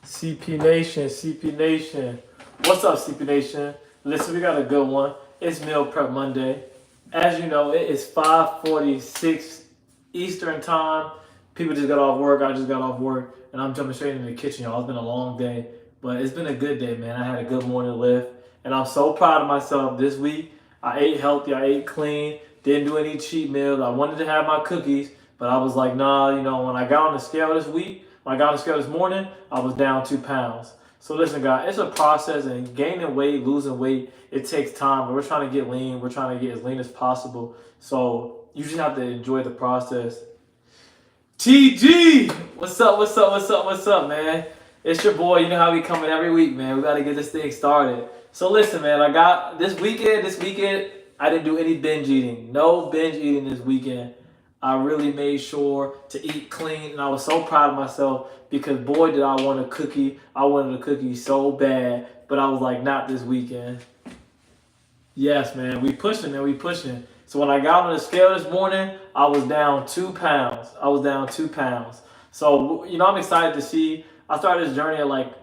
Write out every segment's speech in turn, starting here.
CP Nation, CP Nation. What's up, CP Nation? Listen, we got a good one. It's Meal Prep Monday. As you know, it is 5:46 Eastern Time. People just got off work. I just got off work, and I'm jumping straight into the kitchen, y'all. It's been a long day, but it's been a good day, man. I had a good morning lift, and I'm so proud of myself this week. I ate healthy. I ate clean. Didn't do any cheat meals. I wanted to have my cookies, but I was like, nah, when I got on the scale this week, when I got on the scale this morning, I was down 2 pounds. So listen, guys, it's a process, and gaining weight, losing weight, it takes time. But we're trying to get lean. We're trying to get as lean as possible. So you just have to enjoy the process. TG, what's up? What's up? What's up? What's up, man? It's your boy. You know how we coming every week, man. We got to get this thing started. So listen, man. I got this weekend. I didn't do any binge eating. No binge eating this weekend. I really made sure to eat clean, and I was so proud of myself because boy did I want a cookie. I wanted a cookie so bad, but I was like, not this weekend. Yes, man, we pushing, man, we pushing. So when I got on the scale this morning, I was down 2 pounds. I was down 2 pounds. So I'm excited to see. I started this journey at like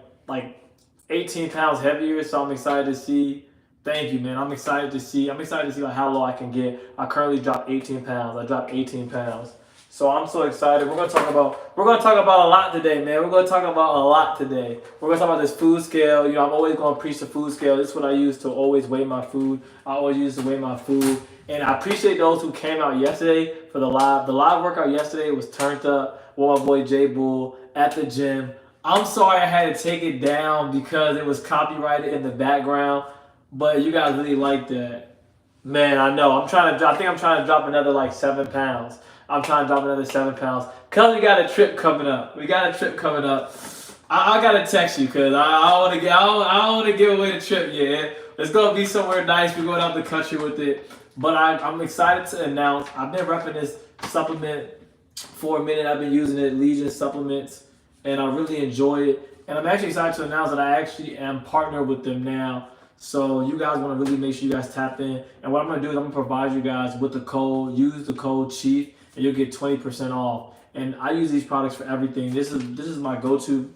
18 pounds heavier. So I'm excited to see. Thank you, man. I'm excited to see like how low I can get. I currently dropped 18 pounds. I dropped 18 pounds. So I'm so excited. We're gonna talk about a lot today, man. We're gonna talk about a lot today. We're gonna talk about this food scale. I'm always gonna preach the food scale. This is what I use to always weigh my food. I always use to weigh my food. And I appreciate those who came out yesterday for the live. The live workout yesterday was turned up with my boy J Bull at the gym. I'm sorry I had to take it down because it was copyrighted in the background. But you guys really like that. Man, I know. I think I'm trying to drop another like 7 pounds. I'm trying to drop another 7 pounds. Cause we got a trip coming up. I gotta text you because I don't want to give away the trip yet. It's gonna be somewhere nice. We're going out the country with it. But I'm excited to announce. I've been repping this supplement for a minute. I've been using it, Legion supplements, and I really enjoy it. And I'm actually excited to announce that I actually am partnered with them now. So you guys want to really make sure you guys tap in. And what I'm going to do is I'm going to provide you guys with the code. Use the code CHIEF and you'll get 20% off. And I use these products for everything. This is my go-to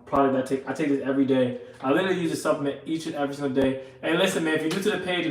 product. I take this every day. I literally use this supplement each and every single day. And listen, man, if you're new to the page,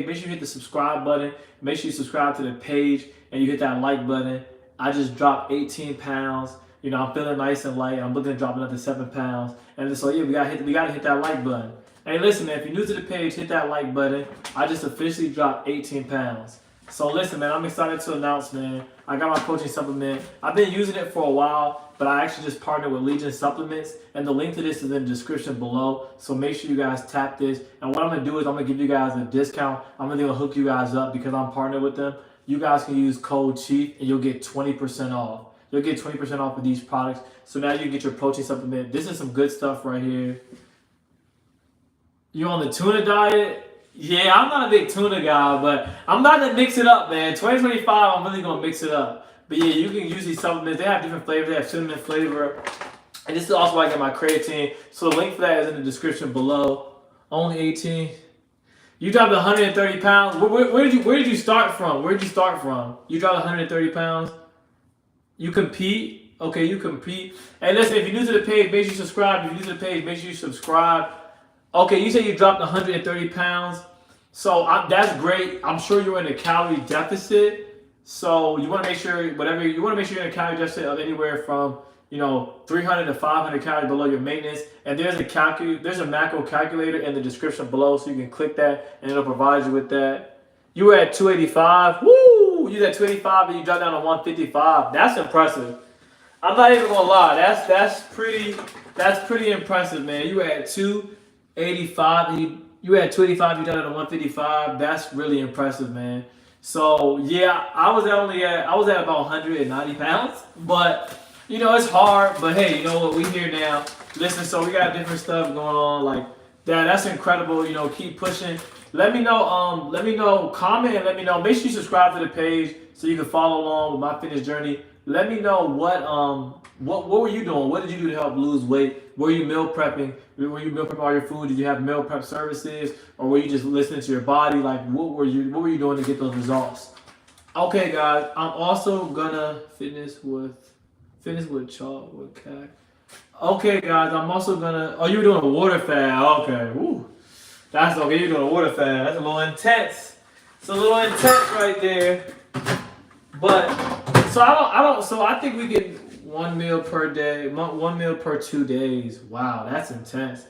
make sure you hit the subscribe button. Make sure you subscribe to the page and you hit that like button. I just dropped 18 pounds. I'm feeling nice and light. I'm looking to drop another 7 pounds. And so yeah, we gotta hit that like button. Hey, listen, man, if you're new to the page, hit that like button. I just officially dropped 18 pounds. So listen, man, I'm excited to announce, man, I got my protein supplement. I've been using it for a while, but I actually just partnered with Legion Supplements, and the link to this is in the description below. So make sure you guys tap this. And what I'm going to do is I'm going to give you guys a discount. I'm going to hook you guys up because I'm partnered with them. You guys can use code CHIEF, and you'll get 20% off. You'll get 20% off of these products. So now you can get your protein supplement. This is some good stuff right here. You on the tuna diet? Yeah, I'm not a big tuna guy, but I'm about to mix it up, man. 2025, I'm really going to mix it up. But yeah, you can use these supplements. They have different flavors. They have cinnamon flavor. And this is also where I get my creatine. So the link for that is in the description below. Only 18. You dropped 130 pounds. Where did you start from? You dropped 130 pounds. You compete? Okay, you compete. And listen, if you're new to the page, make sure you subscribe. If you're new to the page, make sure you subscribe. Okay, you say you dropped 130 pounds. So that's great. I'm sure you're in a calorie deficit. So you want to make sure you're in a calorie deficit of anywhere from 300 to 500 calories below your maintenance. And there's a macro calculator in the description below, so you can click that and it'll provide you with that. You were at 285. Woo! You were at 285 and you dropped down to 155. That's impressive. I'm not even gonna lie. That's pretty impressive, man. You were at 285. You had 285. You done it at 155. That's really impressive, man. So yeah, I was at about 190 pounds, but it's hard. But hey, you know what? We here now. Listen, so we got different stuff going on like that. That's incredible. Keep pushing. Let me know. Comment and let me know. Make sure you subscribe to the page so you can follow along with my fitness journey. Let me know what were you doing? What did you do to help lose weight? Were you meal prepping? Were you meal prepping all your food? Did you have meal prep services, or were you just listening to your body? Like, what were you doing to get those results? Okay, guys, I'm also gonna fitness with chalk with CAC. Okay, guys, I'm also gonna. Oh, you're doing a water fast. Okay, woo. That's okay. You're doing a water fast. That's a little intense. It's a little intense right there. But so I don't. So I think we get 1 meal per day, 1 meal per 2 days. Wow, that's intense.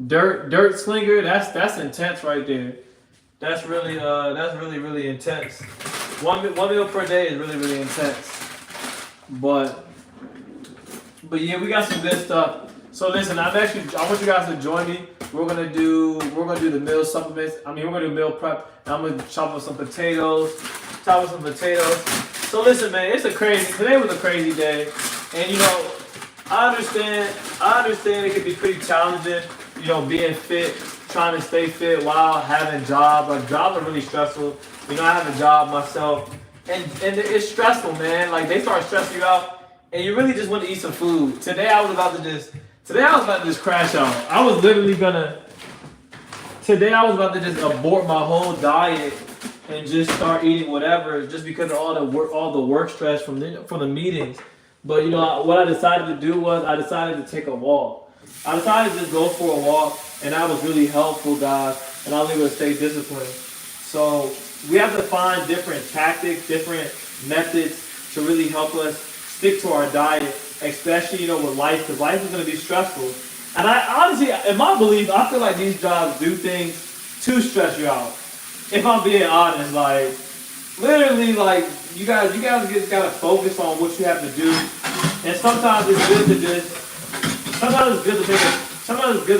Dirt slinger. That's intense right there. That's really intense. One meal per day is really intense. But but yeah, we got some good stuff. So listen, I want you guys to join me. We're gonna do the meal supplements. I mean, we're gonna do meal prep. And I'm gonna chop up some potatoes. So listen, man, today was a crazy day, and I understand it can be pretty challenging. Being fit, trying to stay fit while having jobs. Like jobs are really stressful. I have a job myself, and it's stressful, man. Like they start stressing you out, and you really just want to eat some food. Today I was about to just crash out. Today I was about to just abort my whole diet and just start eating whatever, just because of all the work stress from the meetings. But what I decided to do was I decided to take a walk. I decided to just go for a walk, and that was really helpful, guys. And I was able to stay disciplined. So we have to find different tactics, different methods to really help us stick to our diet, especially with life, because life is going to be stressful. And I honestly, in my belief, I feel like these jobs do things to stress you out. If I'm being honest, like literally, like you guys just gotta focus on what you have to do. And sometimes it's good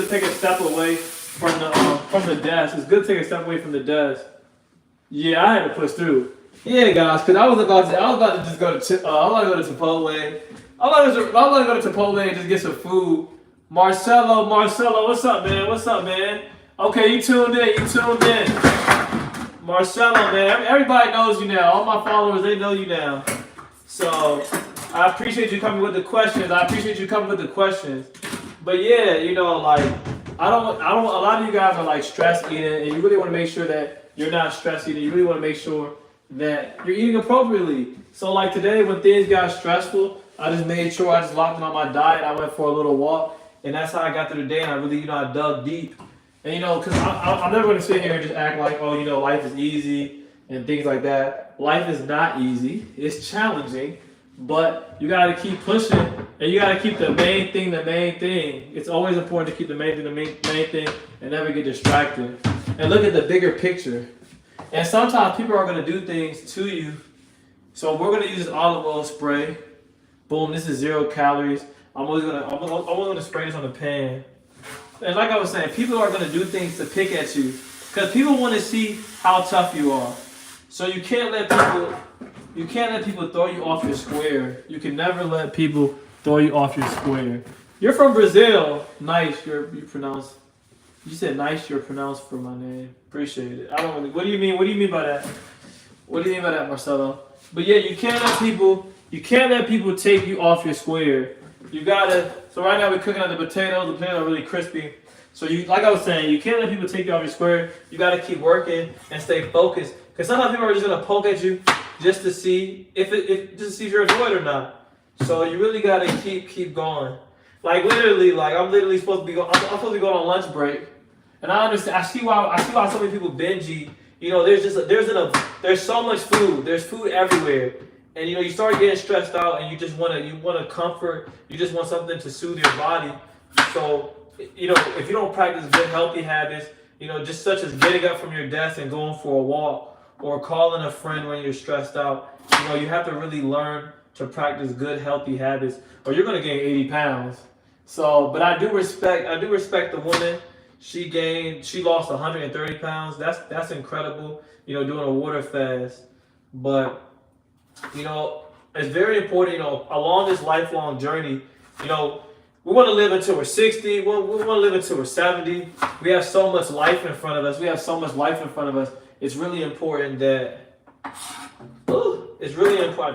to take a step away from the desk. It's good to take a step away from the desk. Yeah, I had to push through. Yeah, guys, because I was about to just go to I was about to go to Chipotle. I was about to go to Chipotle and just get some food. Marcelo, what's up, man? Okay, you tuned in. Marcelo, man, everybody knows you now. All my followers, they know you now. So I appreciate you coming with the questions. But yeah, like I don't. A lot of you guys are like stress eating, and you really want to make sure that you're not stress eating. You really want to make sure that you're eating appropriately. So like today, when things got stressful, I just made sure I just locked in on my diet. I went for a little walk, and that's how I got through the day. And I really, I dug deep. And because I'm never going to sit here and just act like, life is easy and things like that. Life is not easy. It's challenging, but you got to keep pushing, and you got to keep the main thing the main thing. It's always important to keep the main thing the main thing and never get distracted. And look at the bigger picture. And sometimes people are going to do things to you. So we're going to use this olive oil spray. Boom, this is 0 calories. I'm only going to spray this on the pan. And like I was saying, people are going to do things to pick at you because people want to see how tough you are. So you can't let people throw you off your square. You can never let people throw you off your square. You're from Brazil. Nice. You said nice. You're pronounced for my name. Appreciate it. What do you mean? What do you mean by that? What do you mean by that, Marcelo? But yeah, you can't let people take you off your square. You gotta. So right now we're cooking up the potatoes. The potatoes are really crispy. So like I was saying, you can't let people take you off your square. You gotta keep working and stay focused. Because sometimes people are just gonna poke at you just to see if you're enjoyed or not. So you really gotta keep going. Like literally, I'm literally supposed to be going. I'm supposed to be going on lunch break. And I understand. I see why so many people binge eat. There's so much food. There's food everywhere. And you start getting stressed out, and you want comfort. You just want something to soothe your body. So if you don't practice good healthy habits, just such as getting up from your desk and going for a walk, or calling a friend when you're stressed out, you have to really learn to practice good healthy habits, or you're gonna gain 80 pounds. So, but I do respect the woman. She lost 130 pounds. That's incredible. Doing a water fast, but. It's very important, along this lifelong journey, we want to live until we're 60, we want to live until we're 70. We have so much life in front of us. It's really important that, I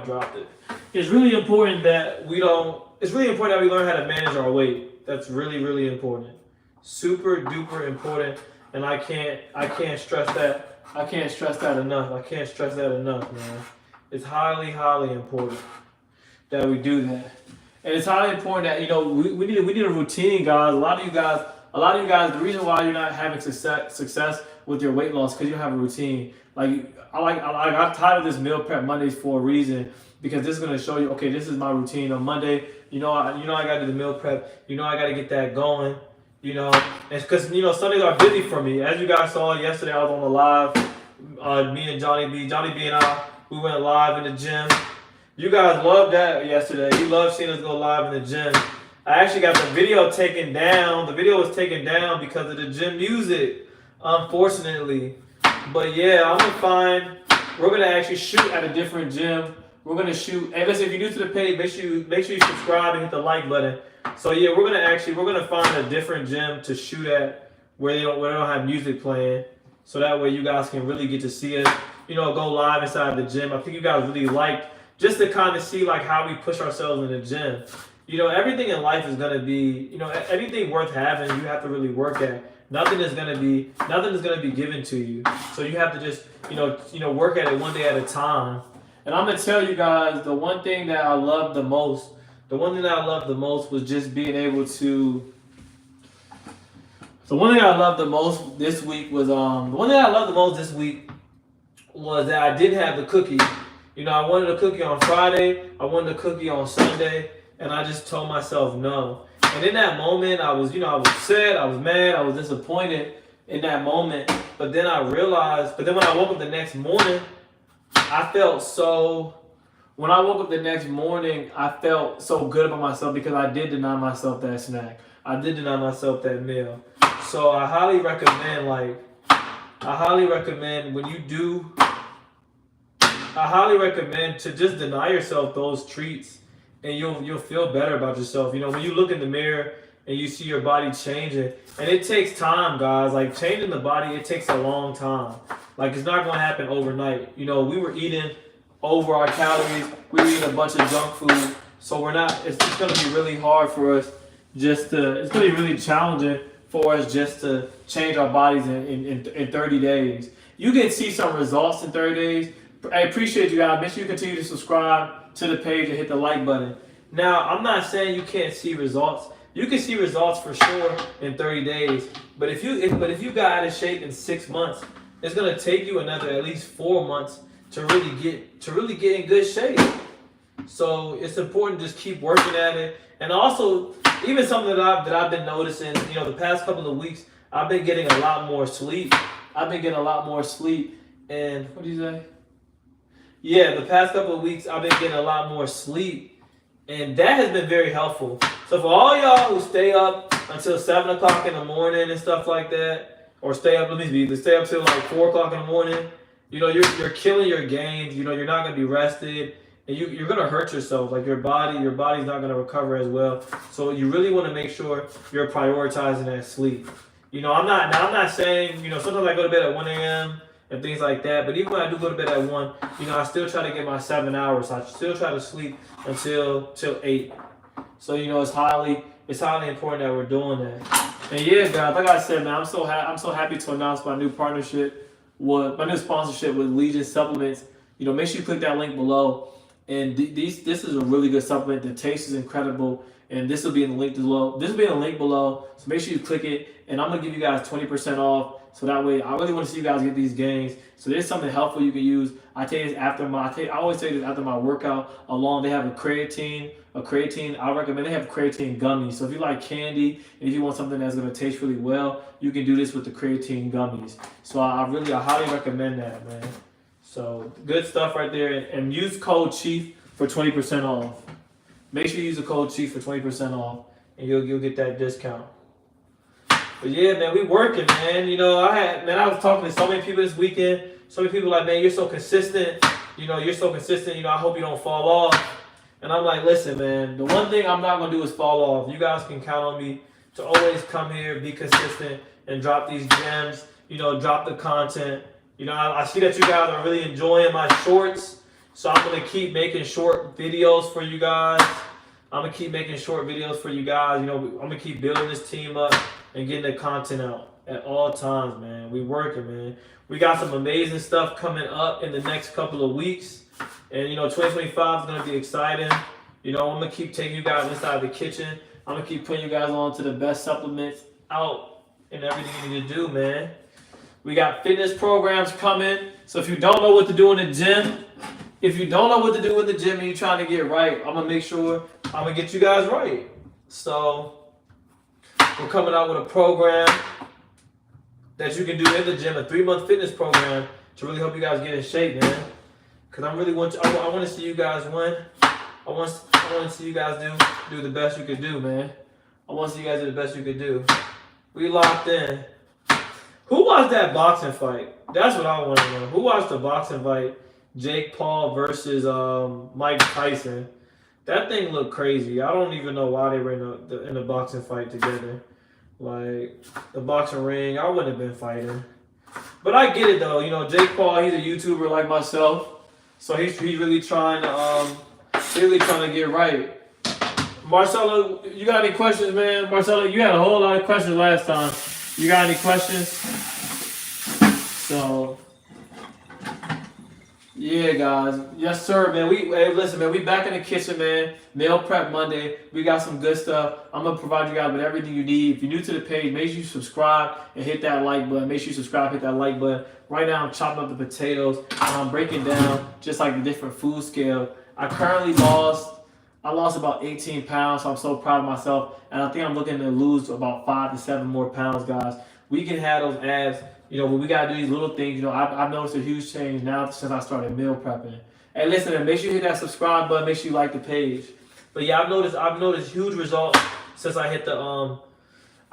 dropped it. It's really important that we learn how to manage our weight. That's really, really important. Super duper important. And I can't stress that. I can't stress that enough, man. It's highly, highly important that we do that. And it's highly important that we need a routine, guys. A lot of you guys, the reason why you're not having success with your weight loss because you don't have a routine. Like I titled this meal prep Mondays for a reason because this is gonna show you. Okay, this is my routine on Monday. I gotta do the meal prep. I gotta get that going. It's because Sundays are busy for me. As you guys saw yesterday, I was on the live. Me and Johnny B and I, we went live in the gym. You guys loved that yesterday. You loved seeing us go live in the gym. I actually got the video taken down. The video was taken down because of the gym music, unfortunately. But yeah, we're gonna actually shoot at a different gym. We're gonna shoot. Hey, listen, if you're new to the page, make sure you subscribe and hit the like button. So yeah, we're gonna find a different gym to shoot at where they don't have music playing. So that way you guys can really get to see us, go live inside the gym. I think you guys really liked just to kind of see like how we push ourselves in the gym. Everything in life is gonna be, everything worth having, you have to really work at. Nothing is gonna be given to you. So you have to just, work at it one day at a time. And I'm gonna tell you guys, the one thing that I loved the most was just being able to. The one thing I loved the most this week was that I didn't have the cookie. I wanted a cookie on Friday, I wanted a cookie on Sunday, and I just told myself no. And in that moment, I was upset, I was mad, I was disappointed in that moment. But then when I woke up the next morning, I felt so good about myself because I did deny myself that snack. I did deny myself that meal. So I highly recommend to just deny yourself those treats, and you'll feel better about yourself. When you look in the mirror and you see your body changing, and it takes time, guys. Like changing the body, it takes a long time. Like it's not going to happen overnight. We were eating over our calories. We were eating a bunch of junk food, so it's going to be really hard for us. It's going to be really challenging for us just to change our bodies in 30 days. You can see some results in 30 days. I appreciate you guys. Make sure you continue to subscribe to the page and hit the like button. Now, I'm not saying you can't see results. You can see results for sure in 30 days. But if you got out of shape in 6 months, it's gonna take you another at least 4 months to really get in good shape. So it's important to just keep working at it. And also, even something that I've been noticing, the past couple of weeks, I've been getting a lot more sleep. And what do you say? Yeah, the past couple of weeks, I've been getting a lot more sleep. And that has been very helpful. So for all y'all who stay up until 7 o'clock in the morning and stuff like that, or stay up till like 4 o'clock in the morning, you're killing your gains. You're not going to be rested. And you're going to hurt yourself. Like your body's not going to recover as well. So you really want to make sure you're prioritizing that sleep. I'm not saying, sometimes I go to bed at 1 a.m. and things like that. But even when I do go to bed at 1, I still try to get my 7 hours. So I still try to sleep till 8. So, it's highly important that we're doing that. And yeah, guys, like I said, man, I'm so happy to announce my new sponsorship with Legion Supplements. Make sure you click that link below. And this is a really good supplement. The taste is incredible. And this will be in the link below. So make sure you click it. And I'm going to give you guys 20% off. So that way, I really want to see you guys get these gains. So there's something helpful you can use. I always take this after my workout. They have a creatine. I recommend they have creatine gummies. So if you like candy and if you want something that's going to taste really well, you can do this with the creatine gummies. So I highly recommend that, man. So good stuff right there. And use code CHIEF for 20% off. Make sure you use the code CHIEF for 20% off, and you'll get that discount. But yeah, man, we working, man. I was talking to so many people this weekend. So many people like, man, you're so consistent. I hope you don't fall off. And I'm like, listen, man, the one thing I'm not gonna do is fall off. You guys can count on me to always come here, be consistent, and drop these gems. Drop the content. I see that you guys are really enjoying my shorts. So I'm going to keep making short videos for you guys. I'm going to keep building this team up and getting the content out at all times, man. We working, man. We got some amazing stuff coming up in the next couple of weeks. And, 2025 is going to be exciting. You know, I'm gonna keep taking you guys inside the kitchen. I'm gonna keep putting you guys on to the best supplements out and everything you need to do, man. We got fitness programs coming. So if you don't know what to do in the gym, if you don't know what to do in the gym and you're trying to get right, I'm gonna make sure I'm gonna get you guys right. So we're coming out with a program that you can do in the gym, a 3-month fitness program to really help you guys get in shape, man. Cause I really want I want to see you guys win. I want to see you guys do the best you could do, man. I want to see you guys do the best you could do. We locked in. Who watched that boxing fight? That's what I want to know. Who watched the boxing fight? Jake Paul versus Mike Tyson. That thing looked crazy. I don't even know why they were in the boxing fight together. Like, the boxing ring, I wouldn't have been fighting. But I get it though. You know, Jake Paul, he's a YouTuber like myself, so he's really trying to get right. Marcelo, you got any questions, man? Marcelo, you had a whole lot of questions last time. You got any questions? So, yeah, guys. Yes, sir, man. Hey, listen, man. We back in the kitchen, man. Meal prep Monday. We got some good stuff. I'm gonna provide you guys with everything you need. If you're new to the page, make sure you subscribe and hit that like button. Make sure you subscribe, hit that like button. Right now, I'm chopping up the potatoes and I'm breaking down just like the different food scale. I lost about 18 pounds, so I'm so proud of myself. And I think I'm looking to lose about 5 to 7 more pounds, guys. We can have those abs. You know, when we got to do these little things, you know, I've noticed a huge change now since I started meal prepping. And listen, make sure you hit that subscribe button. Make sure you like the page. But yeah, I've noticed huge results since I hit the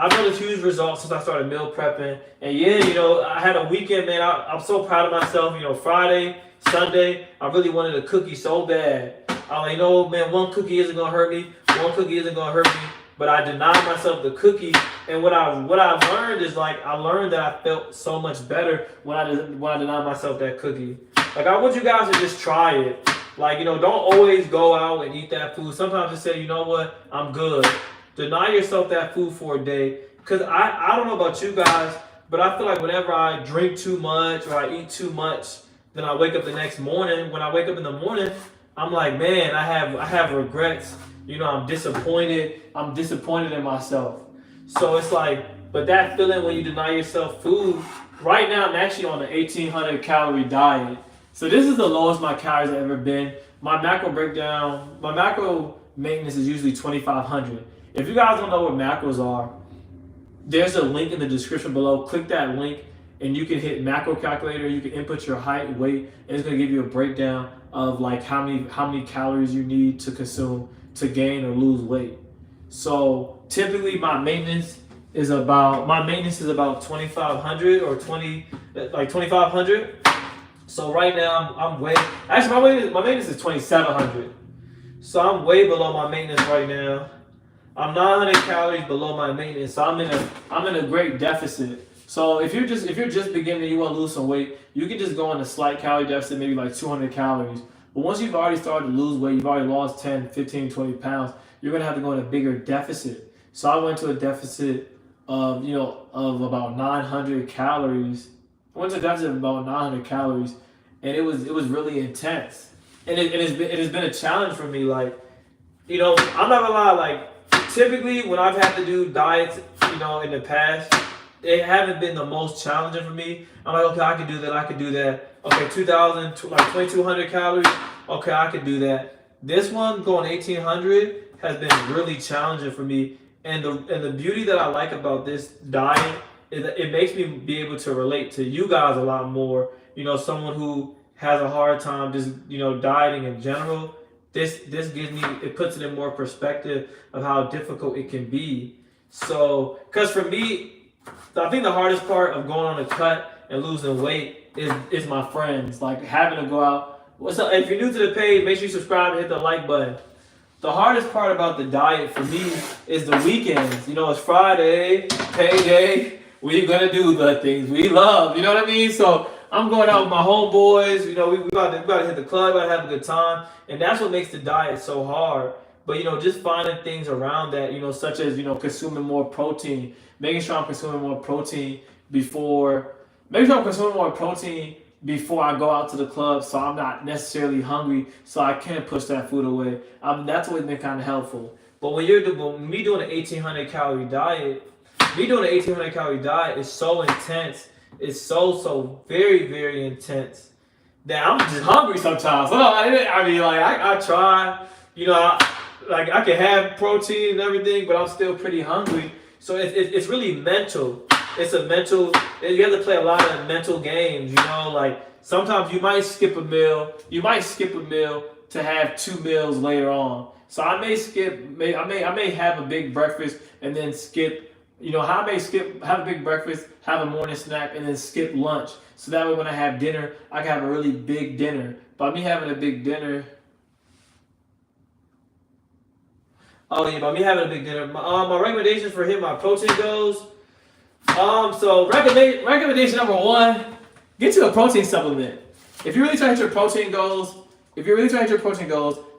I've noticed huge results since I started meal prepping. And yeah, you know, I had a weekend, man. I'm so proud of myself. You know, Friday, Sunday, I really wanted a cookie so bad. I'm like, you know, man, one cookie isn't gonna hurt me. One cookie isn't gonna hurt me. But I denied myself the cookie. And what I learned is, like, I learned that I felt so much better when I denied myself that cookie. Like, I want you guys to just try it. Like, you know, don't always go out and eat that food. Sometimes just say, you know what, I'm good. Deny yourself that food for a day. Because I don't know about you guys, but I feel like whenever I drink too much or I eat too much, then I wake up the next morning. When I wake up in the morning, I'm like, man, I have regrets. You know, I'm disappointed. I'm disappointed in myself. So it's like, but that feeling when you deny yourself food, right now I'm actually on an 1,800 calorie diet. So this is the lowest my calories have ever been. My macro maintenance is usually 2,500. If you guys don't know what macros are, there's a link in the description below. Click that link and you can hit macro calculator. You can input your height, weight, and it's gonna give you a breakdown of like how many calories you need to consume to gain or lose weight. So typically my maintenance is about 2,500 or 2,500. So right now I'm way, actually my maintenance is 2,700. So I'm way below my maintenance right now. I'm 900 calories below my maintenance. So I'm in a great deficit. So if you're just beginning and you want to lose some weight, you can just go on a slight calorie deficit, maybe like 200 calories. But once you've already started to lose weight, you've already lost 10, 15, 20 pounds, you're going to have to go in a bigger deficit. So I went to a deficit of about 900 calories. I went to a deficit of about 900 calories, and it was really intense. And it has been a challenge for me. Like, you know, I'm not gonna lie. Like, typically when I've had to do diets, you know, in the past, they haven't been the most challenging for me. I'm like, okay, I can do that. I can do that. Okay, 2,200 calories. Okay, I can do that. This one going 1,800 has been really challenging for me. And the beauty that I like about this diet is that it makes me be able to relate to you guys a lot more. You know, someone who has a hard time just, you know, dieting in general. This gives me, it puts it in more perspective of how difficult it can be. So, because for me, I think the hardest part of going on a cut and losing weight is my friends. Like, having to go out. What's up? If you're new to the page, make sure you subscribe and hit the like button. The hardest part about the diet for me is the weekends. You know, it's Friday, payday. We're gonna do the things we love. You know what I mean? So I'm going out with my homeboys. You know, we about to hit the club, about to have a good time, and that's what makes the diet so hard. But, you know, just finding things around that, you know, such as, you know, consuming more protein, making sure I'm consuming more protein before I go out to the club, so I'm not necessarily hungry, so I can push that food away. That's always been kind of helpful. But when me doing an 1,800 calorie diet, is so intense. It's so very, very intense that I'm just hungry sometimes. I mean, like I try, like I can have protein and everything, but I'm still pretty hungry. So it's really mental. It's a mental. You have to play a lot of mental games. Like sometimes you might skip a meal. You might skip a meal to have 2 meals later on. So I may skip. I may have a big breakfast and then skip. I may have a big breakfast, have a morning snack, and then skip lunch. So that way, when I have dinner, I can have a really big dinner. By me having a big dinner. Oh yeah, by me having a big dinner. My recommendations for hitting my protein goals. So recommendation number 1, get you a protein supplement. If you're really trying to hit your protein goals,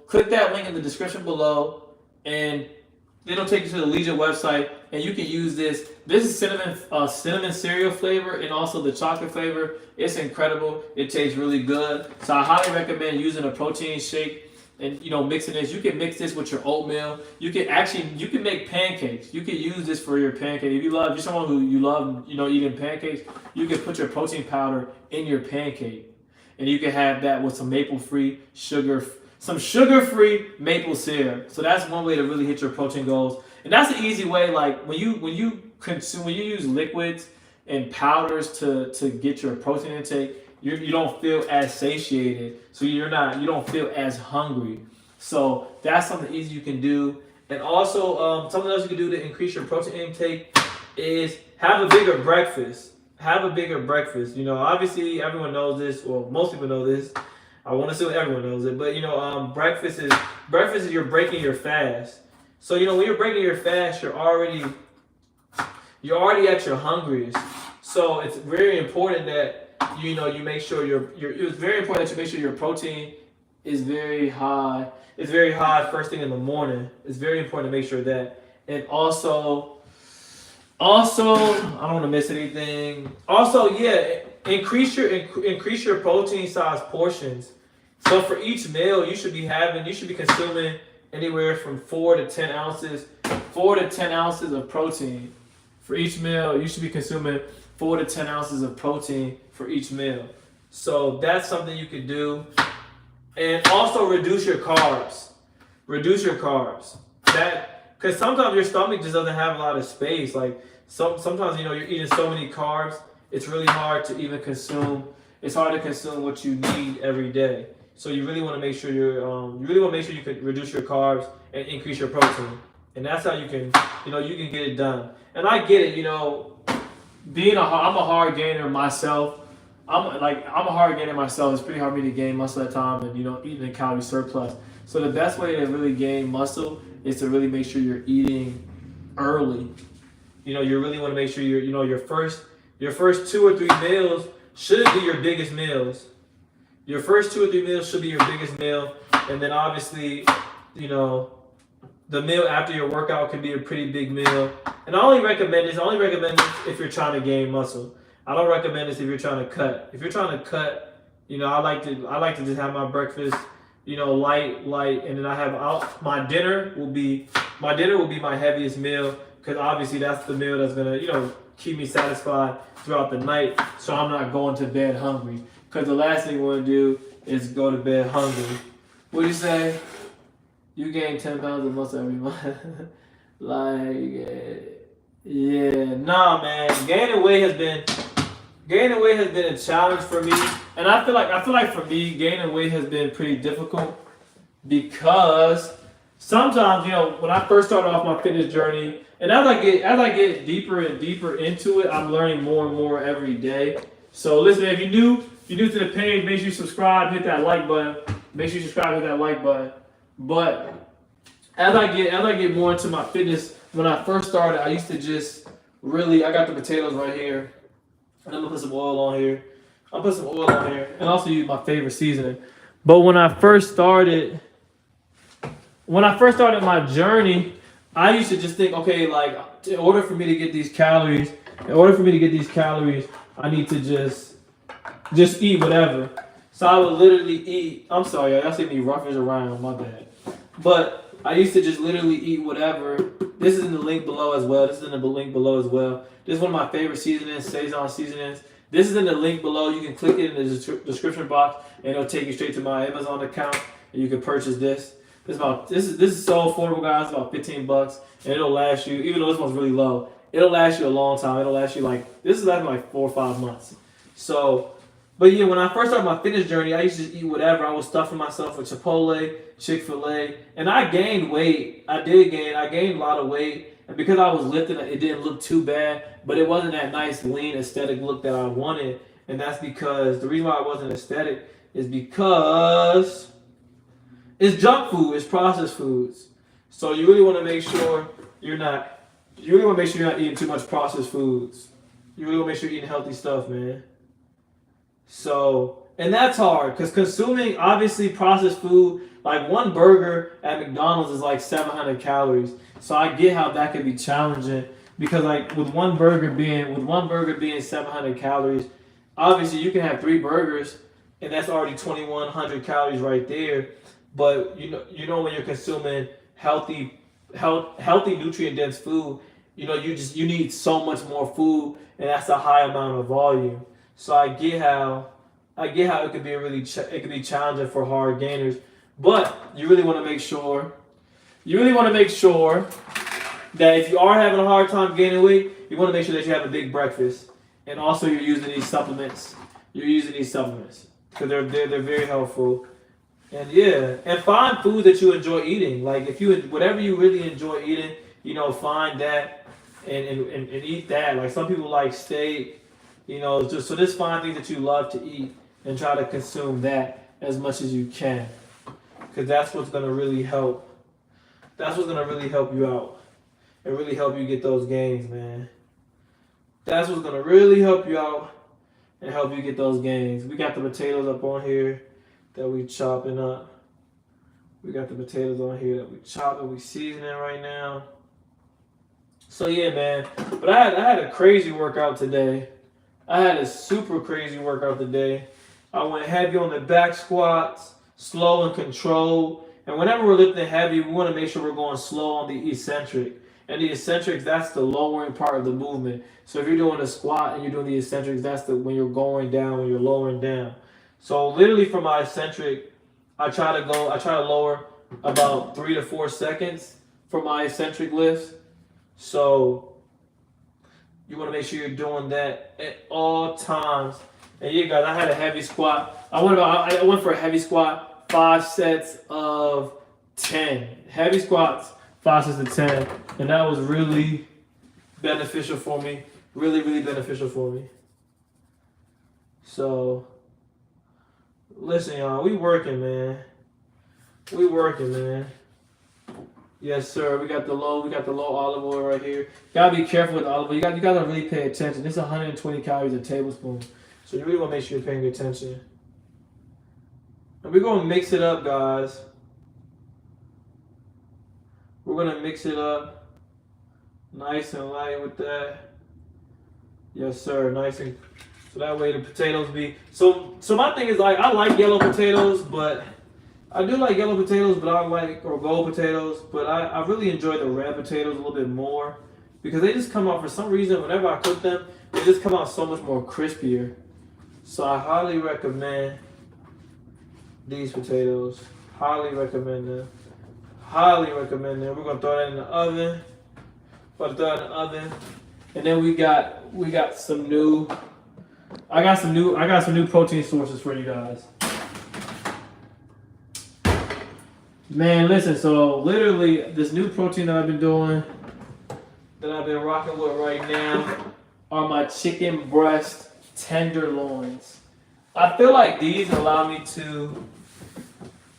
click that link in the description below, and it'll take you to the Legion website, and you can use this. This is cinnamon cereal flavor and also the chocolate flavor. It's incredible. It tastes really good. So I highly recommend using a protein shake and mixing this. You can mix this with your oatmeal. You can make pancakes. You can use this for your pancake. If you're someone who you love eating pancakes, you can put your protein powder in your pancake, and you can have that with some some sugar-free maple syrup. So that's one way to really hit your protein goals. And that's an easy way. Like when you use liquids and powders to get your protein intake, you don't feel as satiated. So you don't feel as hungry. So that's something easy you can do. And also something else you can do to increase your protein intake is have a bigger breakfast. Obviously everyone knows this, or most people know this. I want to say everyone knows it, but breakfast is you're breaking your fast. So when you're breaking your fast, you're already at your hungriest. So it's very important that you make sure it's very important that you make sure your protein is very high. It's very high first thing in the morning. It's very important to make sure that. And also I don't want to miss anything. Also, yeah, increase your protein size portions. So for each meal, you should be consuming anywhere from 4 to 10 ounces of protein. For each meal, you should be consuming 4 to 10 ounces of protein for each meal. So that's something you could do. And also reduce your carbs. Because sometimes your stomach just doesn't have a lot of space. Like sometimes you're eating so many carbs, it's really hard to even consume. It's hard to consume what you need every day. So you really want to make sure you can reduce your carbs and increase your protein. And that's how you can get it done. And I get it, I'm a hard gainer myself. I'm a hard gainer myself. It's pretty hard for me to gain muscle at times and eating a calorie surplus. So the best way to really gain muscle is to really make sure you're eating early. You really want to make sure your first 2 or 3 meals should be your biggest meals. Your first 2 or 3 meals should be your biggest meal, and then obviously, the meal after your workout can be a pretty big meal. And I only recommend this if you're trying to gain muscle. I don't recommend this if you're trying to cut. If you're trying to cut, I like to just have my breakfast, light, and then my dinner will be my heaviest meal, because obviously that's the meal that's gonna keep me satisfied throughout the night, so I'm not going to bed hungry. Because the last thing you want to do is go to bed hungry. What do you say? You gain 10 pounds of muscle every month. Man. Gaining weight has been a challenge for me, and I feel like for me, gaining weight has been pretty difficult, because sometimes when I first started off my fitness journey, and as I get deeper and deeper into it, I'm learning more and more every day. So listen, if you're new to the page, make sure you subscribe, hit that like button. But as I get more into my fitness, when I first started, I used to just I got the potatoes right here, and I'm gonna put some oil on here. And also use my favorite seasoning. But when I first started my journey, I used to just think, okay, like in order for me to get these calories, I need to just just eat whatever. So I would literally eat. I'm sorry, y'all see me roughing around. My bad. But I used to just literally eat whatever. This is in the link below as well. This is in the link below as well. This is one of my favorite seasonings, Sazon Seasonings. This is in the link below. You can click it in the description box, and it'll take you straight to my Amazon account, and you can purchase this. This is so affordable, guys. It's about 15 bucks, and it'll last you. Even though this one's really low, it'll last you a long time. It'll last you this is lasting like 4 or 5 months. So, but yeah, when I first started my fitness journey, I used to just eat whatever. I was stuffing myself with Chipotle, Chick-fil-A, and I gained weight. I gained a lot of weight. And because I was lifting, it didn't look too bad, but it wasn't that nice, lean, aesthetic look that I wanted. And that's because the reason why it wasn't aesthetic is because it's junk food, it's processed foods. So you really want to make sure you're not eating too much processed foods. You really want to make sure you're eating healthy stuff, man. So, and that's hard because consuming obviously processed food, like one burger at McDonald's is like 700 calories. So I get how that could be challenging because like with one burger being 700 calories, obviously you can have 3 burgers and that's already 2,100 calories right there. But you know when you're consuming healthy nutrient dense food, you need so much more food and that's a high amount of volume. So I get how it could be challenging for hard gainers, but you really want to make sure that if you are having a hard time gaining weight, you want to make sure that you have a big breakfast, and also you're using these supplements. Because they're very helpful, and yeah, and find food that you enjoy eating. Like whatever you really enjoy eating, find that and eat that. Like some people like steak. Just find things that you love to eat and try to consume that as much as you can, because that's what's gonna really help. That's what's gonna really help you out and really help you get those gains, man. That's what's gonna really help you out and help you get those gains. We got the potatoes up on here that we chopping up. We got the potatoes on here that we chopping, we seasoning right now. So yeah, man. But I had a crazy workout today. I had a super crazy workout today. I went heavy on the back squats, slow and controlled. And whenever we're lifting heavy, we want to make sure we're going slow on the eccentric. And the eccentrics, that's the lowering part of the movement. So if you're doing a squat and you're doing the eccentrics, that's when you're going down, when you're lowering down. So literally for my eccentric, I try to lower about 3 to 4 seconds for my eccentric lifts. So you want to make sure you're doing that at all times. And yeah, guys, I had a heavy squat. I went for a heavy squat, 5 sets of 10. Heavy squats, 5 sets of 10. And that was really beneficial for me. Really, really beneficial for me. So, listen, y'all, we working, man. Yes, sir. We got the low olive oil right here. Gotta be careful with the olive oil. You gotta really pay attention. This is 120 calories a tablespoon. So you really wanna make sure you're paying attention. And we're gonna mix it up, guys. We're gonna mix it up nice and light with that. Yes, sir. Nice and so that way the potatoes be so my thing is like I like yellow potatoes, but I do like yellow potatoes, or gold potatoes, but I really enjoy the red potatoes a little bit more because they just come out, for some reason, whenever I cook them, they just come out so much more crispier. So I highly recommend these potatoes. Highly recommend them. We're gonna throw that in the oven. And then we got some new. I got some new protein sources for you guys. Man, listen, so literally this new protein that I've been doing, that I've been rocking with right now, are my chicken breast tenderloins. I feel like these allow me to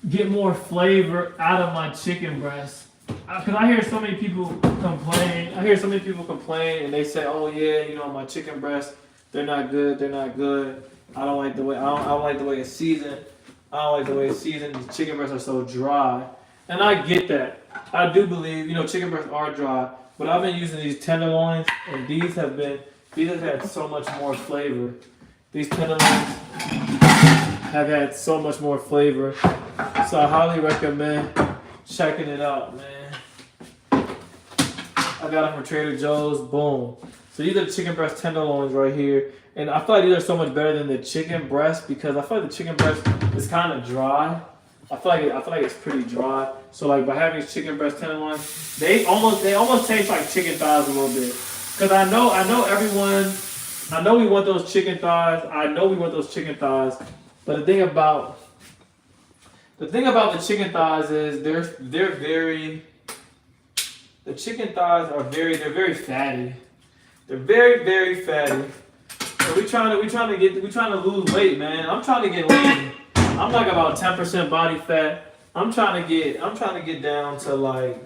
get more flavor out of my chicken breast. Because I hear so many people complain. And they say, oh yeah, my chicken breasts, they're not good. I don't like the way it's seasoned. The chicken breasts are so dry. And I get that. I do believe, chicken breasts are dry. But I've been using these tenderloins, and these have had so much more flavor. These tenderloins have had so much more flavor. So I highly recommend checking it out, man. I got it from Trader Joe's. Boom. So these are the chicken breast tenderloins right here. And I feel like these are so much better than the chicken breast because I feel like the chicken breast is kind of dry. I feel like it's pretty dry. So like by having these chicken breast tenderloins, they almost taste like chicken thighs a little bit. Cause I know everyone, I know we want those chicken thighs. But the thing about the chicken thighs is they're very fatty. They're very, very fatty. So we trying to lose weight, man. I'm trying to get lean. I'm like about 10% body fat. I'm trying to get down to like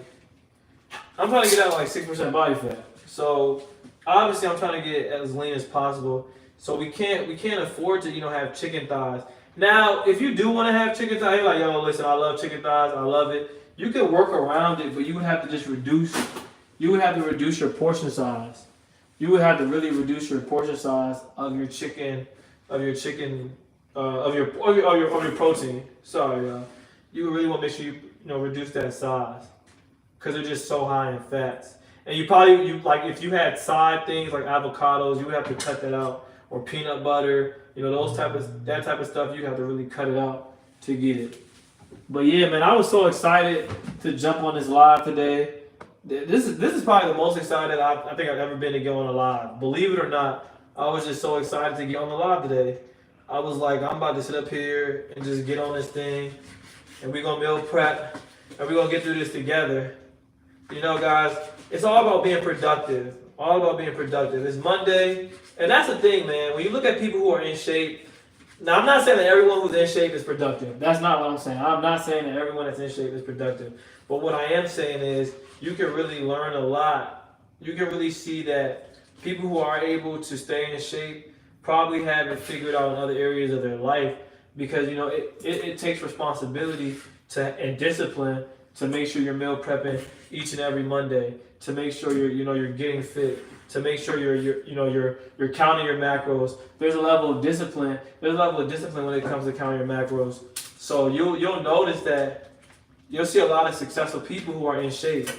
6% body fat. So obviously I'm trying to get as lean as possible. So we can't afford to, have chicken thighs. Now, if you do want to have chicken thighs, you're like, yo, listen, I love chicken thighs, I love it. You can work around it, but you would have to just reduce your portion size. You would have to really reduce your portion size of your chicken, of your protein. Sorry, y'all. You really want to make sure you reduce that size because they're just so high in fats. And you like if you had side things like avocados, you would have to cut that out, or peanut butter, that type of stuff. You have to really cut it out to get it. But yeah, man, I was so excited to jump on this live today. This is probably the most excited I think I've ever been to go on a live. Believe it or not, I was just so excited to get on the live today. I was like, I'm about to sit up here and just get on this thing, and we're gonna meal prep, and we're gonna get through this together. Guys, it's all about being productive. All about being productive. It's Monday, and that's the thing, man. When you look at people who are in shape, now I'm not saying that everyone who's in shape is productive. That's not what I'm saying. I'm not saying that everyone that's in shape is productive. But what I am saying is you can really learn a lot. You can really see that people who are able to stay in shape probably have it figured out in other areas of their life because it takes responsibility and discipline to make sure you're meal prepping each and every Monday, to make sure you're getting fit, to make sure you're counting your macros. There's a level of discipline. There's a level of discipline when it comes to counting your macros. So you'll notice that you'll see a lot of successful people who are in shape.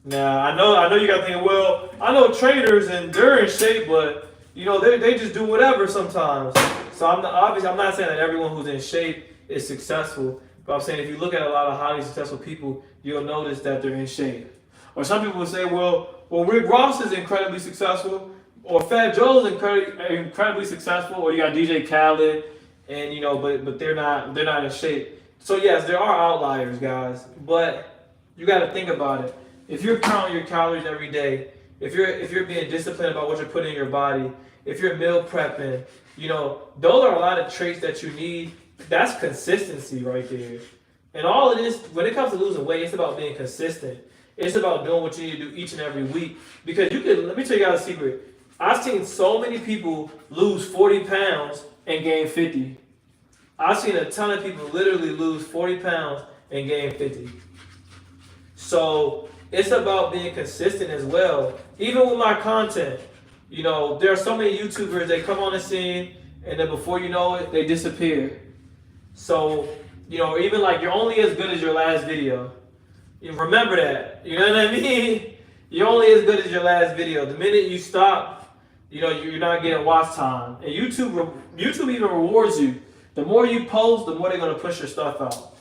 Now I know you gotta think, well, I know traders and they're in shape, but they just do whatever sometimes. So I'm not saying that everyone who's in shape is successful, but I'm saying if you look at a lot of highly successful people, you'll notice that they're in shape. Or some people will say, well, Rick Ross is incredibly successful, or Fat Joe's incredibly successful, or you got DJ Khaled, and but they're not in shape. So yes, there are outliers, guys, but you got to think about it. If you're counting your calories every day, if you're being disciplined about what you're putting in your body, if you're meal prepping, those are a lot of traits that you need. That's consistency right there. And all it is, when it comes to losing weight, it's about being consistent. It's about doing what you need to do each and every week. Because let me tell you guys a secret. I've seen so many people lose 40 pounds and gain 50. I've seen a ton of people literally lose 40 pounds and gain 50. So it's about being consistent as well. Even with my content, there are so many YouTubers, they come on the scene and then before you know it, they disappear. So, even like you're only as good as your last video. Remember that. You know what I mean? You're only as good as your last video. The minute you stop, you're not getting watch time. And YouTube even rewards you. The more you post, the more they're going to push your stuff out.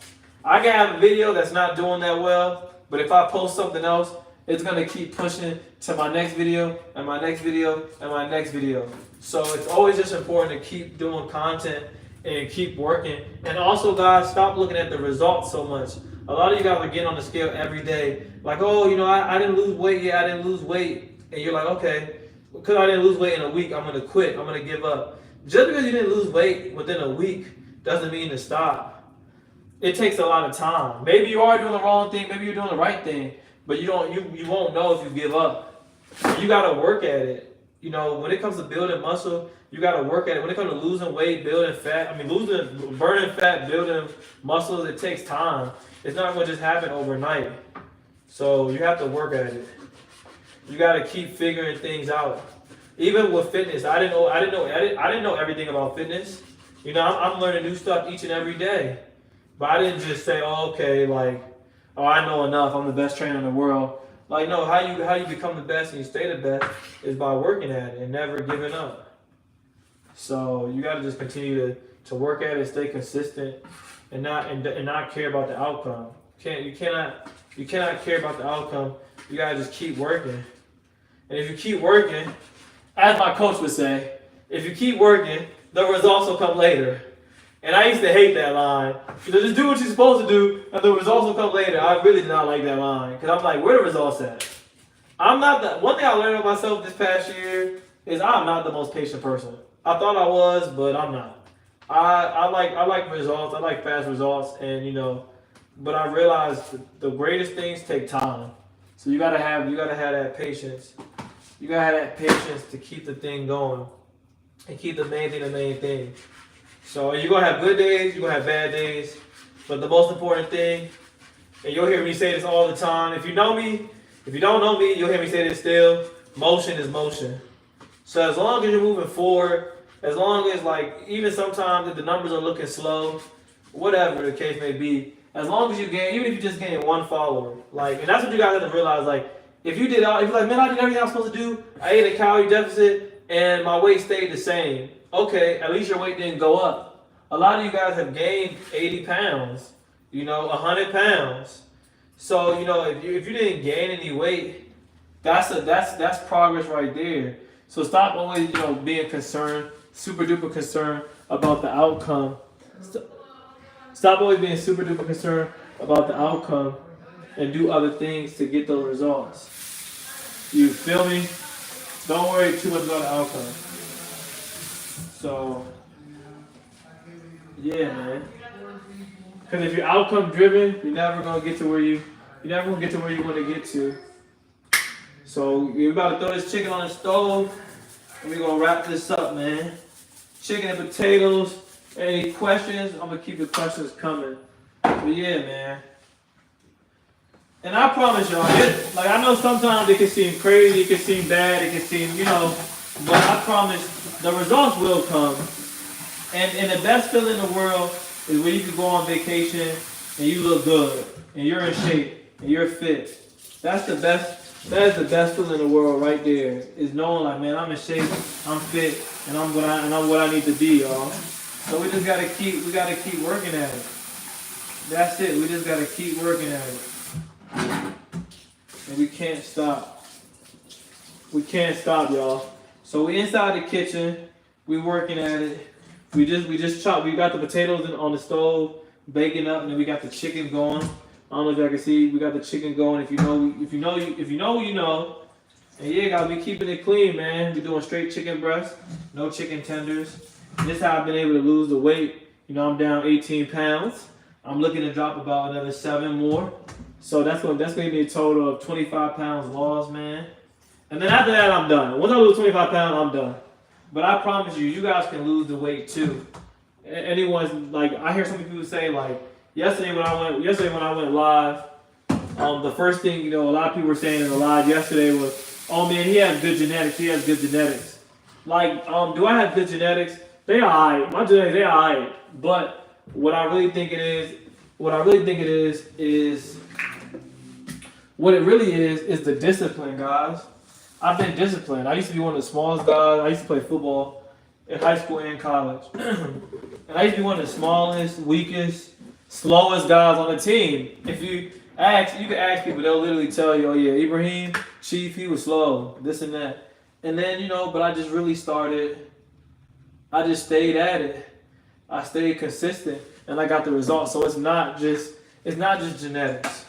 I can have a video that's not doing that well, but if I post something else, it's going to keep pushing to my next video, and my next video, and my next video. So it's always just important to keep doing content and keep working. And also, guys, stop looking at the results so much. A lot of you guys are getting on the scale every day. Like, oh, I didn't lose weight. Yeah, I didn't lose weight. And you're like, okay, because I didn't lose weight in a week, I'm going to quit. I'm going to give up. Just because you didn't lose weight within a week doesn't mean to stop. It takes a lot of time. Maybe you are doing the wrong thing. Maybe you're doing the right thing. But you won't know if you give up. You got to work at it. When it comes to building muscle, you got to work at it. When it comes to losing weight, building fat, burning fat, building muscles, it takes time. It's not going to just happen overnight. So you have to work at it. You got to keep figuring things out. Even with fitness, I didn't know everything about fitness. You know, I'm learning new stuff each and every day. But I didn't just say, oh, okay, like, oh, I know enough. I'm the best trainer in the world. Like, no, how you become the best and you stay the best is by working at it and never giving up. So you got to just continue to work at it, stay consistent, and not care about the outcome. You cannot care about the outcome. You gotta just keep working. And if you keep working, as my coach would say, if you keep working, the results will come later. And I used to hate that line. You know, just do what you're supposed to do, and the results will come later. I really did not like that line. Because I'm like, where are the results at? I'm not the one thing I learned about myself this past year is I'm not the most patient person. I thought I was, but I'm not. I like results, I like fast results, and you know, but I realized the greatest things take time. So you gotta have that patience. You gotta have that patience to keep the thing going. And keep the main thing. So you're gonna have good days, you're gonna have bad days. But the most important thing, and you'll hear me say this all the time, if you know me, if you don't know me, you'll hear me say this still, motion is motion. So as long as you're moving forward, as long as like, even sometimes if the numbers are looking slow, whatever the case may be, as long as you gain, even if you just gain one follower, like, and that's what you guys have to realize, like, if you're like, man, I did everything I was supposed to do, I ate a calorie deficit, and my weight stayed the same. Okay, at least your weight didn't go up. A lot of you guys have gained 80 pounds, you know, 100 pounds. So, you know, if you didn't gain any weight, that's progress right there. So stop always, you know, being concerned, super duper concerned about the outcome. Stop always being super duper concerned about the outcome and do other things to get those results. You feel me? Don't worry too much about the outcome. So, yeah, man. Because if you're outcome driven, you're never gonna get to where you want to get to. So we're about to throw this chicken on the stove, and we're gonna wrap this up, man. Chicken and potatoes. Any questions? I'm gonna keep the questions coming. But yeah, man. And I promise y'all, like I know sometimes it can seem crazy, it can seem bad, it can seem, you know, but I promise the results will come. And the best feeling in the world is when you can go on vacation and you look good and you're in shape and you're fit. That is the best feeling in the world right there. Is knowing like, man, I'm in shape, I'm fit, and I'm what I need to be, y'all. So we just gotta keep working at it. That's it. We just gotta keep working at it. And we can't stop. We can't stop, y'all. So we inside the kitchen, we working at it. We just chopped. We got the potatoes on the stove, baking up, and then we got the chicken going. I don't know if y'all can see. We got the chicken going. If you know, you know. And yeah, guys, we keeping it clean, man. We doing straight chicken breast, no chicken tenders. And this is how I've been able to lose the weight. You know, I'm down 18 pounds. I'm looking to drop about another 7 more. So that's going to be a total of 25 pounds lost, man. And then after that, I'm done. Once I lose 25 pounds, I'm done. But I promise you, you guys can lose the weight too. Anyone's like, I hear some people say like, yesterday when I went live, the first thing, you know, a lot of people were saying in the live yesterday was, oh man, he has good genetics. He has good genetics. Like, do I have good genetics? They are alright. My genetics, they are alright. But what I really think it is what it really is the discipline, guys. I've been disciplined. I used to be one of the smallest guys. I used to play football in high school and college. And I used to be one of the smallest, weakest, slowest guys on the team. If you can ask people, they'll literally tell you, oh yeah, Ibrahim, Chief, he was slow, this and that. And then, you know, but I just stayed at it. I stayed consistent and I got the results. So it's not just genetics.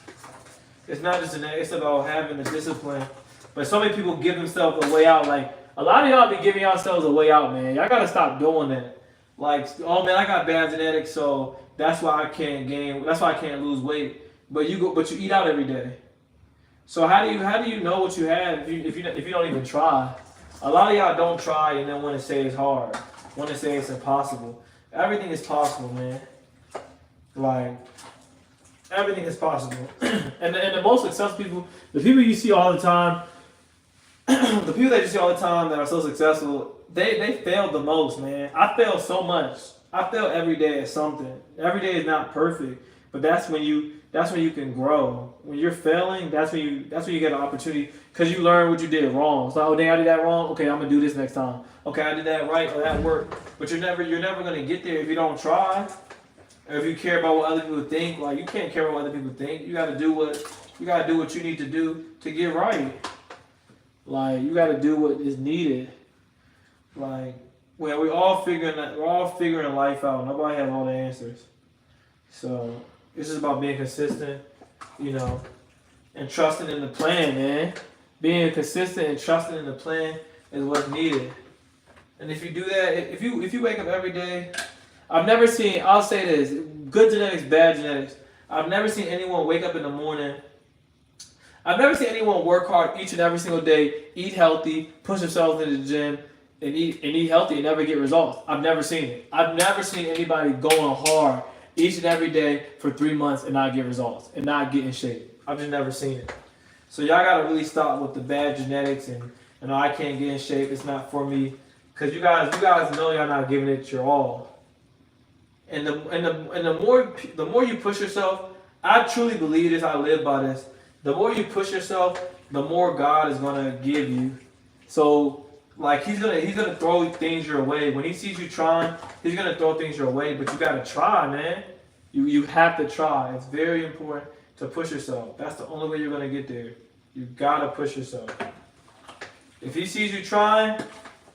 It's not just genetics, it's about having the discipline. But so many people give themselves a way out. Like, a lot of y'all be giving yourselves a way out, man. Y'all gotta stop doing that. Like, oh man, I got bad genetics, so that's why I can't lose weight. But you eat out every day. So how do you know what you have if you don't even try? A lot of y'all don't try and then want to say it's hard. Want to say it's impossible. Everything is possible, man. Like, everything is possible. and the most successful people, the people you see all the time, the people that you see all the time that are so successful, they failed the most, man. I fail so much. I fail every day at something. Every day is not perfect, but that's when you can grow. When you're failing, that's when you get an opportunity because you learn what you did wrong. So, oh dang, I did that wrong. Okay, I'm gonna do this next time. Okay, I did that right, or that worked. But you're never gonna get there if you don't try. Or if you care about what other people think. Like, you can't care about what other people think. You gotta do what you need to do to get right. Like, you gotta do what is needed. Like, well, we're all figuring life out. Nobody has all the answers. So it's just about being consistent, you know, and trusting in the plan, man. Being consistent and trusting in the plan is what's needed. And if you do that, if you wake up every day, I'll say this, good genetics, bad genetics. I've never seen anyone wake up in the morning. I've never seen anyone work hard each and every single day, eat healthy, push themselves into the gym, and eat healthy and never get results. I've never seen it. I've never seen anybody going hard each and every day for 3 months and not get results and not get in shape. I've just never seen it. So y'all gotta really stop with the bad genetics and I can't get in shape. It's not for me. Cause you guys know y'all not giving it your all. And the more you push yourself, I truly believe this. I live by this. The more you push yourself, the more God is gonna give you. So, like, he's gonna throw things your way. When he sees you trying, he's gonna throw things your way. But you gotta try, man. You have to try. It's very important to push yourself. That's the only way you're gonna get there. You gotta push yourself. If he sees you trying,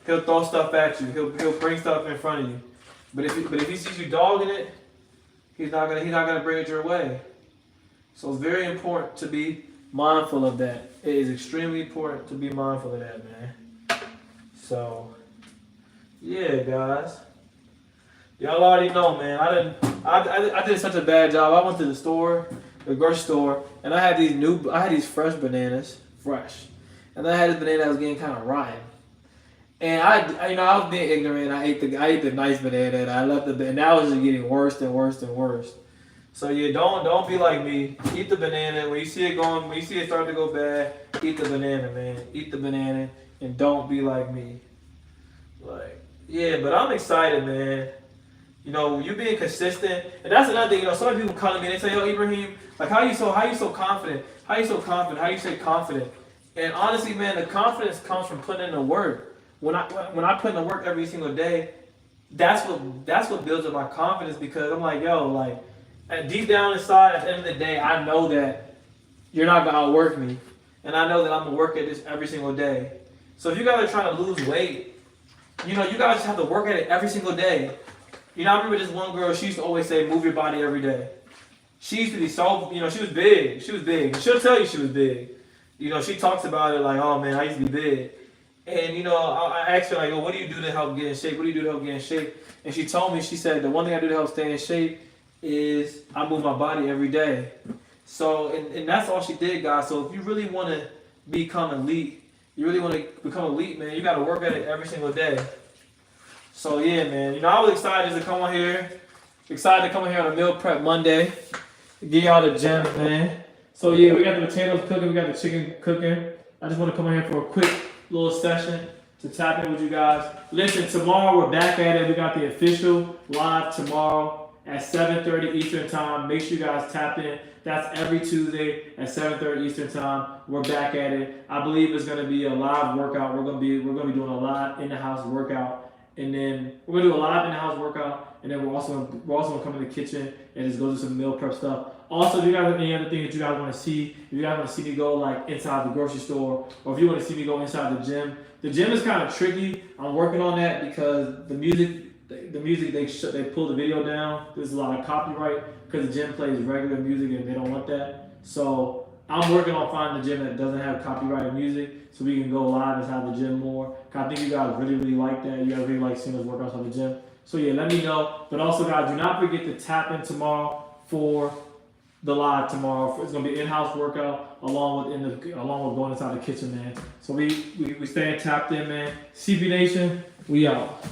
he'll throw stuff at you. He'll bring stuff in front of you. But if he sees you dogging it, he's not gonna bring it your way. So it's very important to be mindful of that. It is extremely important to be mindful of that, man. So, yeah, guys. Y'all already know, man. I did such a bad job. I went to the grocery store, and I had these fresh bananas, and then I had this banana that was getting kind of rotten. And I was being ignorant. I ate the nice banana, and I left and that was just getting worse and worse and worse. So yeah, don't be like me. Eat the banana when you see it starting to go bad. Eat the banana, man. Eat the banana, and don't be like me. Like, yeah, but I'm excited, man. You know, you being consistent, and that's another thing. You know, some people come to me and they say, "Yo, Ibrahim, like, how you so confident? How you so confident? How you say confident?" And honestly, man, the confidence comes from putting in the work. When I put in the work every single day, that's what builds up my confidence, because I'm like, yo, like, deep down inside, at the end of the day, I know that you're not gonna outwork me, and I know that I'm gonna work at this every single day. So if you guys are trying to lose weight, you know, you guys just have to work at it every single day. You know, I remember this one girl, she used to always say, move your body every day. She used to be so, you know, she was big. She'll tell you she was big. You know, she talks about it like, oh man, I used to be big. And, you know, I asked her, like, oh, what do you do to help get in shape? What do you do to help get in shape? And she told me, she said, the one thing I do to help stay in shape is I move my body every day. So, and that's all she did, guys. So if you really want to become elite, man, you got to work at it every single day. So, yeah, man. You know, I was excited to come on here. Excited to come on here on a meal prep Monday. Get y'all the gym, man. So, yeah, we got the potatoes cooking. We got the chicken cooking. I just want to come on here for a quick little session to tap in with you guys. Listen, tomorrow we're back at it. We got the official live tomorrow at 7:30 Eastern time. Make sure you guys tap in. That's every Tuesday at 7:30 Eastern time. We're back at it. I believe it's gonna be a live workout. We're gonna be doing a live in-the-house workout, and then we're gonna do a live in-the-house workout, and then we're also gonna come in the kitchen and just go do some meal prep stuff. Also, if you guys have any other thing that you guys want to see, if you guys want to see me go like inside the grocery store, or if you want to see me go inside the gym is kind of tricky. I'm working on that because the music they pull the video down. There's a lot of copyright because the gym plays regular music and they don't want that. So I'm working on finding a gym that doesn't have copyrighted music so we can go live inside the gym more. I think you guys really like that. You guys really like seeing us work outside the gym. So yeah, let me know. But also, guys, do not forget to tap in tomorrow for the live tomorrow. It's gonna be an in-house workout along with going inside the kitchen, man. So we staying tapped in, man. CB Nation, we out.